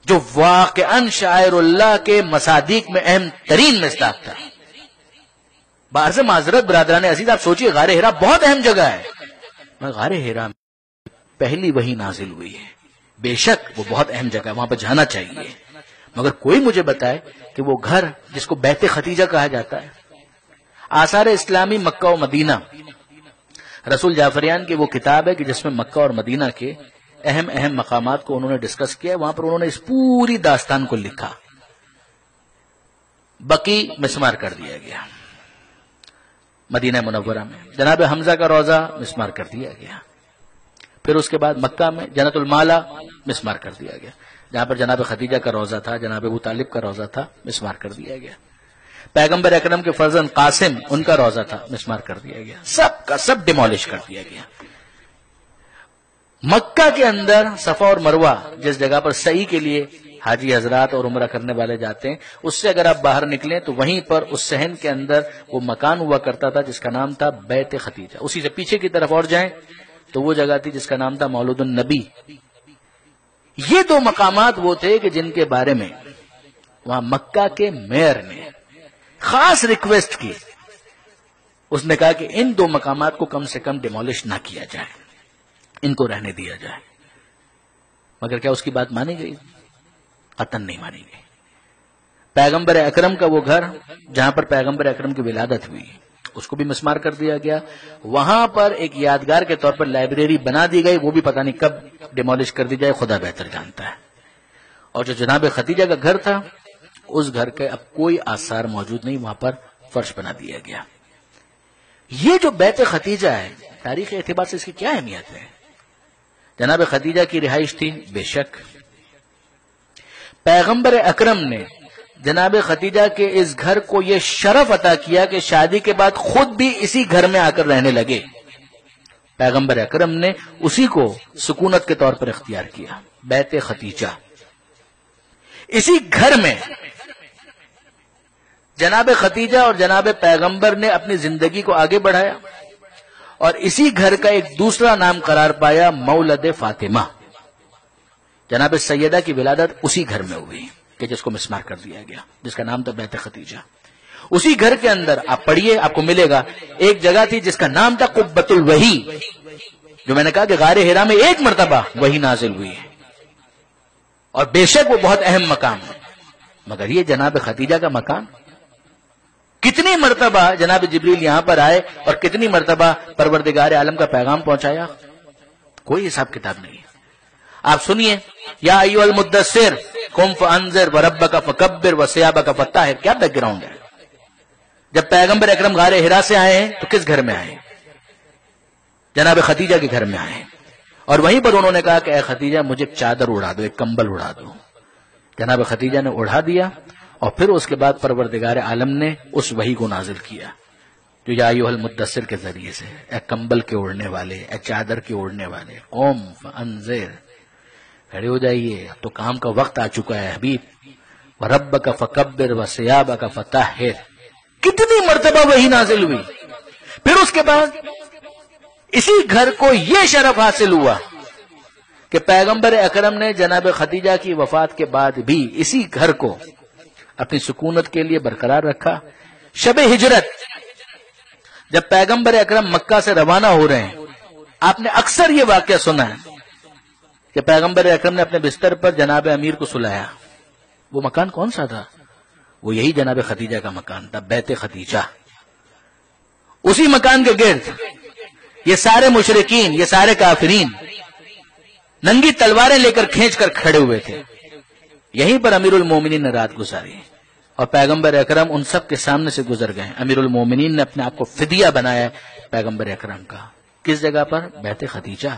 جو واقعاً شاعر اللہ کے مصادیق میں اہم ترین مصداق تھا. باہر سے معذرت برادران عزیز، آپ سوچئے غار حرا بہت اہم جگہ ہے، مگر غار حرا میں پہلی وحی نازل ہوئی ہے. بے شک وہ بہت اہم جگہ ہے، وہاں پہ جانا چاہیے، مگر کوئی مجھے بتائے کہ وہ گھر جس کو بیت ختیجہ کہا جاتا ہے، آثار اسلامی مکہ و مدینہ، رسول جعفریان کی وہ کتاب ہے کہ جس میں مکہ اور مدینہ کے اہم مقامات کو انہوں نے ڈسکس کیا. وہاں پر انہوں نے اس پوری داستان کو لکھا. بقی مسمار کر دیا گیا، مدینہ منورہ میں جناب حمزہ کا روضہ مسمار کر دیا گیا، پھر اس کے بعد مکہ میں جنت المالا مسمار کر دیا گیا، جہاں پر جناب خدیجہ کا روضہ تھا، جناب ابو طالب کا روضہ تھا، مسمار کر دیا گیا. پیغمبر اکرم کے فرزند قاسم، ان کا روضہ تھا، مسمار کر دیا گیا. سب کا سب ڈیمولش کر دیا گیا. مکہ کے اندر صفا اور مروہ جس جگہ پر سعی کے لیے حاجی حضرات اور عمرہ کرنے والے جاتے ہیں، اس سے اگر آپ باہر نکلیں تو وہیں پر اس صحن کے اندر وہ مکان ہوا کرتا تھا جس کا نام تھا بیت ختیجہ. اسی سے پیچھے کی طرف اور جائیں تو وہ جگہ تھی جس کا نام تھا مولود النبی. یہ دو مقامات وہ تھے کہ جن کے بارے میں وہاں مکہ کے میئر نے خاص ریکویسٹ کی. اس نے کہا کہ ان دو مقامات کو کم سے کم ڈیمولش نہ کیا جائے، ان کو رہنے دیا جائے. مگر کیا اس کی بات مانی گئی؟ قطعاً نہیں مانی گئی. پیغمبر اکرم کا وہ گھر جہاں پر پیغمبر اکرم کی ولادت ہوئی، اس کو بھی مسمار کر دیا گیا. وہاں پر ایک یادگار کے طور پر لائبریری بنا دی گئی، وہ بھی پتہ نہیں کب ڈیمولش کر دی جائے، خدا بہتر جانتا ہے. اور جو جناب خدیجہ کا گھر تھا، اس گھر کے اب کوئی آثار موجود نہیں، وہاں پر فرش بنا دیا گیا. یہ جو بیت ختیجہ ہے، تاریخی اعتبار سے اس کی کیا اہمیت ہے؟ جناب خدیجہ کی رہائش تھی، بے شک. پیغمبر اکرم نے جناب خدیجہ کے اس گھر کو یہ شرف عطا کیا کہ شادی کے بعد خود بھی اسی گھر میں آ کر رہنے لگے. پیغمبر اکرم نے اسی کو سکونت کے طور پر اختیار کیا، بیت ختیجہ. اسی گھر میں جناب خدیجہ اور جناب پیغمبر نے اپنی زندگی کو آگے بڑھایا، اور اسی گھر کا ایک دوسرا نام قرار پایا مولد فاطمہ. جناب سیدہ کی ولادت اسی گھر میں ہوئی کہ جس کو مسمار کر دیا گیا، جس کا نام تھا بیت ختیجہ. اسی گھر کے اندر آپ پڑھیے، آپ کو ملے گا ایک جگہ تھی جس کا نام تھا قبۃ الوحی، جو میں نے کہا کہ غار حرا میں ایک مرتبہ وحی نازل ہوئی ہے، اور بے شک وہ بہت اہم مقام ہے. مگر یہ جناب خدیجہ کا مکان، کتنی مرتبہ جناب جبریل یہاں پر آئے اور کتنی مرتبہ پروردگار عالم کا پیغام پہنچایا، کوئی حساب کتاب نہیں. آپ سنیے، یا ایھا المدثر قم فانذر وربک فکبر وثیابک فطہر. کیا بیک گراؤنڈ ہے؟ جب پیغمبر اکرم غار حرا سے آئے ہیں تو کس گھر میں آئے؟ جناب خدیجہ کے گھر میں آئے، اور وہیں پر انہوں نے کہا کہ اے خدیجہ مجھے ایک چادر اڑا دو، ایک کمبل اڑا دو. جناب خدیجہ نے اڑا دیا، اور پھر اس کے بعد پروردگار عالم نے اس وحی کو نازل کیا جو یا ایھا المدثر کے ذریعے سے، اے کمبل کے اوڑھنے والے، اے چادر کے اوڑھنے والے، قم فانذر، کھڑے ہو جائیے، اب تو کام کا وقت آ چکا ہے حبیب. وربک فکبر وثیابک فطہر. کتنی مرتبہ وحی نازل ہوئی. پھر اس کے بعد اسی گھر کو یہ شرف حاصل ہوا کہ پیغمبر اکرم نے جناب خدیجہ کی وفات کے بعد بھی اسی گھر کو اپنی سکونت کے لیے برقرار رکھا. شب ہجرت جب پیغمبر اکرم مکہ سے روانہ ہو رہے ہیں، آپ نے اکثر یہ واقعہ سنا ہے کہ پیغمبر اکرم نے اپنے بستر پر جناب امیر کو سلایا. وہ مکان کون سا تھا؟ وہ یہی جناب خدیجہ کا مکان تھا، بیت ختیجہ. اسی مکان کے گرد یہ سارے مشرکین، یہ سارے کافرین ننگی تلواریں لے کر کھینچ کر کھڑے ہوئے تھے. یہیں پر امیر المومنین نے رات گزاری، اور پیغمبر اکرم ان سب کے سامنے سے گزر گئے. امیر المومنین نے اپنے آپ کو فدیہ بنایا پیغمبر اکرم کا. کس جگہ پر؟ بیت ختیجہ.